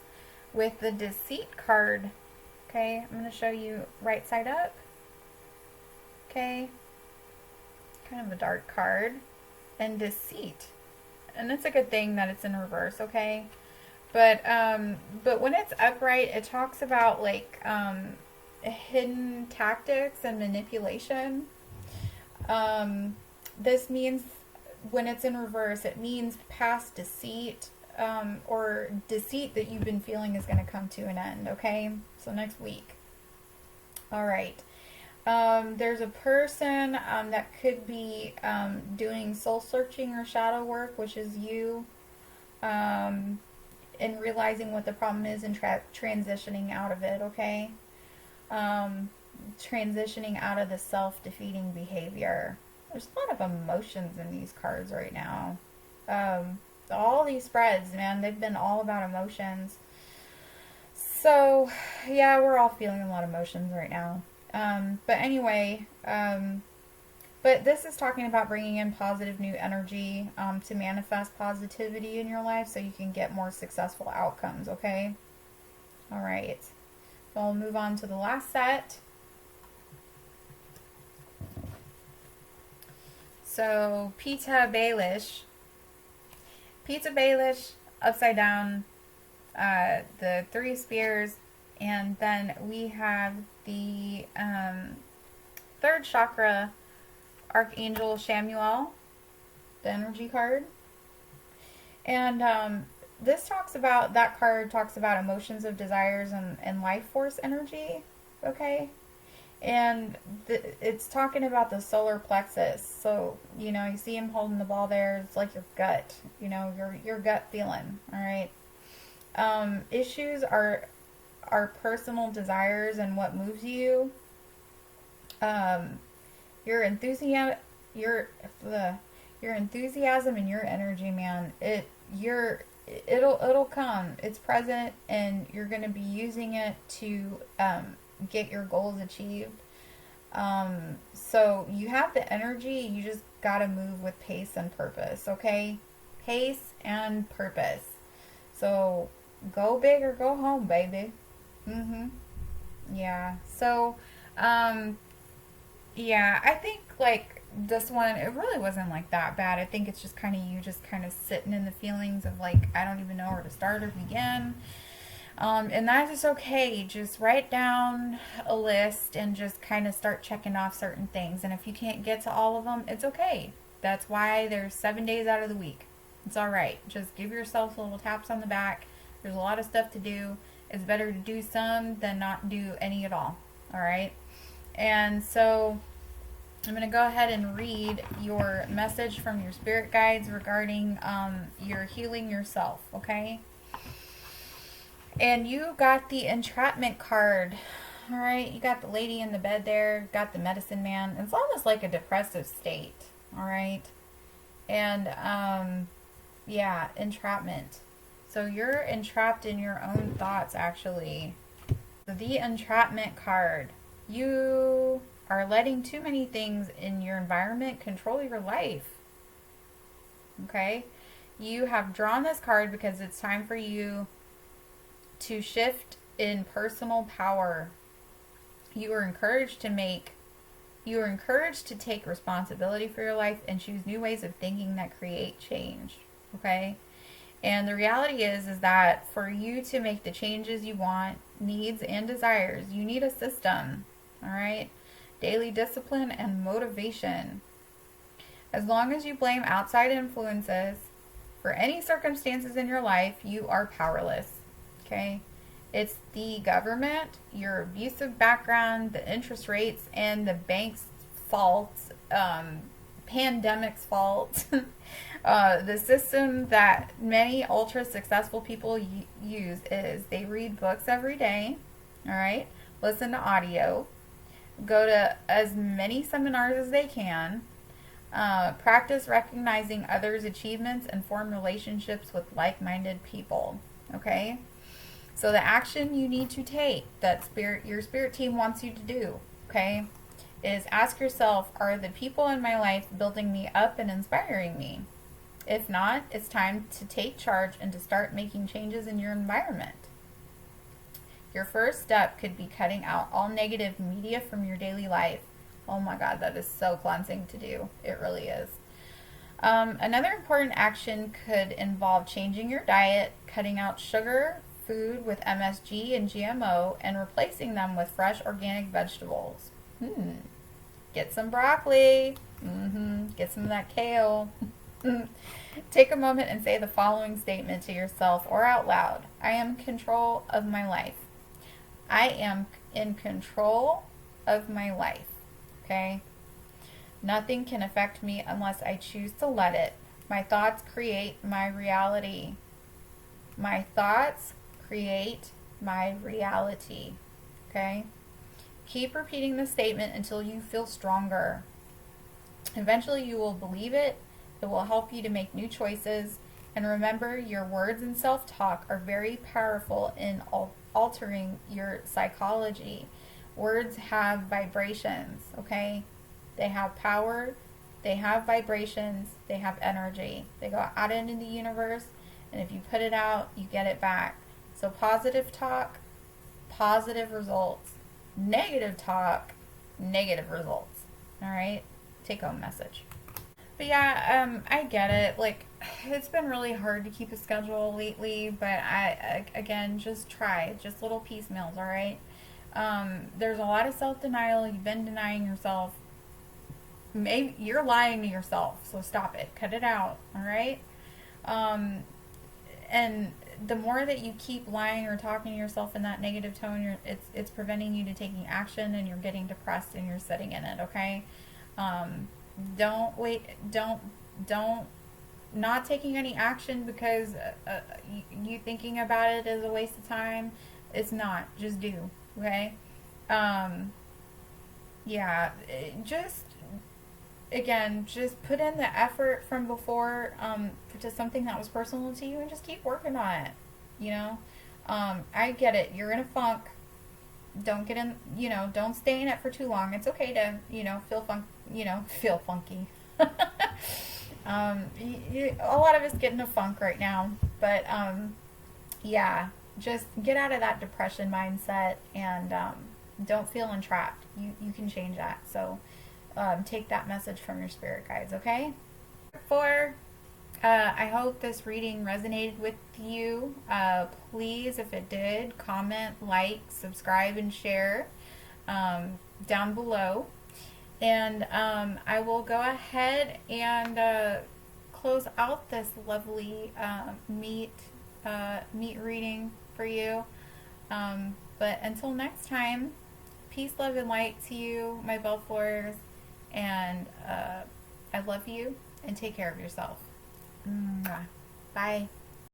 with the Deceit card. Okay, I'm going to show you right side up. Okay, kind of a dark card, and Deceit, and it's a good thing that it's in reverse. Okay, but when it's upright, it talks about like hidden tactics and manipulation. This means when it's in reverse, it means past deceit, or deceit that you've been feeling is going to come to an end, okay? So next week. All right. There's a person that could be doing soul searching or shadow work, which is you, and realizing what the problem is and transitioning out of it, okay? Transitioning out of the self-defeating behavior. There's a lot of emotions in these cards right now. All these spreads, man, they've been all about emotions. So, yeah, we're all feeling a lot of emotions right now. But anyway, but this is talking about bringing in positive new energy to manifest positivity in your life so you can get more successful outcomes, okay? All right. So I'll move on to the last set. So, Pita Baelish. Pita Baelish, upside down, the Three of Spears, and then we have the third chakra, Archangel Shamuel, the energy card. And this talks about, that card talks about emotions of desires and life force energy, okay? And it's talking about the solar plexus. So, you know, you see him holding the ball there. It's like your gut, you know, your gut feeling, all right? Issues are personal desires and what moves you. Your enthusiasm, your enthusiasm and your energy, man. It'll come. It's present, and you're going to be using it to get your goals achieved. So you have the energy. You just got to move with pace and purpose. Okay, pace and purpose. So go big or go home, baby. Yeah. So, yeah, I think like this one, it really wasn't like that bad. I think it's just kind of you just kind of sitting in the feelings of like, I don't even know where to start or begin. And that is okay. Just write down a list and just kind of start checking off certain things. And if you can't get to all of them, it's okay. That's why there's 7 days out of the week. It's all right. Just give yourself little taps on the back. There's a lot of stuff to do. It's better to do some than not do any at all. All right. And so I'm going to go ahead and read your message from your spirit guides regarding your healing yourself. Okay. And you got the entrapment card. All right. You got the lady in the bed there. Got the medicine man. It's almost like a depressive state. All right. And yeah, entrapment. So you're entrapped in your own thoughts, actually. The entrapment card. You are letting too many things in your environment control your life. Okay? You have drawn this card because it's time for you to shift in personal power. You are encouraged to take responsibility for your life and choose new ways of thinking that create change. Okay? And the reality is that for you to make the changes you want, needs, and desires, you need a system. All right? Daily discipline and motivation. As long as you blame outside influences for any circumstances in your life, you are powerless. Okay? It's the government, your abusive background, the interest rates, and the bank's fault, pandemic's fault. The system that many ultra successful people use is they read books every day, all right, listen to audio, go to as many seminars as they can, practice recognizing others' achievements, and form relationships with like-minded people. Okay, so the action you need to take that your spirit team wants you to do, okay, is ask yourself, are the people in my life building me up and inspiring me? If not, it's time to take charge and to start making changes in your environment. Your first step could be cutting out all negative media from your daily life. Oh my God, that is so cleansing to do. It really is. Another important action could involve changing your diet, cutting out sugar, food with MSG and GMO, and replacing them with fresh organic vegetables. Get some broccoli. Get some of that kale. Take a moment and say the following statement to yourself or out loud. I am in control of my life. I am in control of my life. Okay? Nothing can affect me unless I choose to let it. My thoughts create my reality. My thoughts create my reality. Okay? Keep repeating the statement until you feel stronger. Eventually you will believe it. It will help you to make new choices. And remember, your words and self-talk are very powerful in altering your psychology. Words have vibrations, okay? They have power, they have vibrations, they have energy. They go out into the universe, and if you put it out, you get it back. So positive talk, positive results. Negative talk, negative results. All right? Take home message. But yeah, I get it. Like, it's been really hard to keep a schedule lately, but again, just try. Just little piecemeals, all right? There's a lot of self-denial. You've been denying yourself. Maybe you're lying to yourself, so stop it. Cut it out, all right? And the more that you keep lying or talking to yourself in that negative tone, it's preventing you to taking action, and you're getting depressed and you're sitting in it, okay? Don't wait, don't not taking any action because you thinking about it is a waste of time. It's not. Just do, okay? Yeah, just again, just put in the effort from before to something that was personal to you, and just keep working on it. You know, I get it. You're in a funk. Don't get in. Don't stay in it for too long. It's okay to feel funky. A lot of us get in a funk right now, but yeah, just get out of that depression mindset and don't feel entrapped. You can change that. So take that message from your spirit guides, okay? 4. I hope this reading resonated with you. Please, if it did, comment, like, subscribe, and share down below. And I will go ahead and close out this lovely meat reading for you. But until next time, peace, love, and light to you, my Bellflowers. And I love you, and take care of yourself. Mwah. Bye.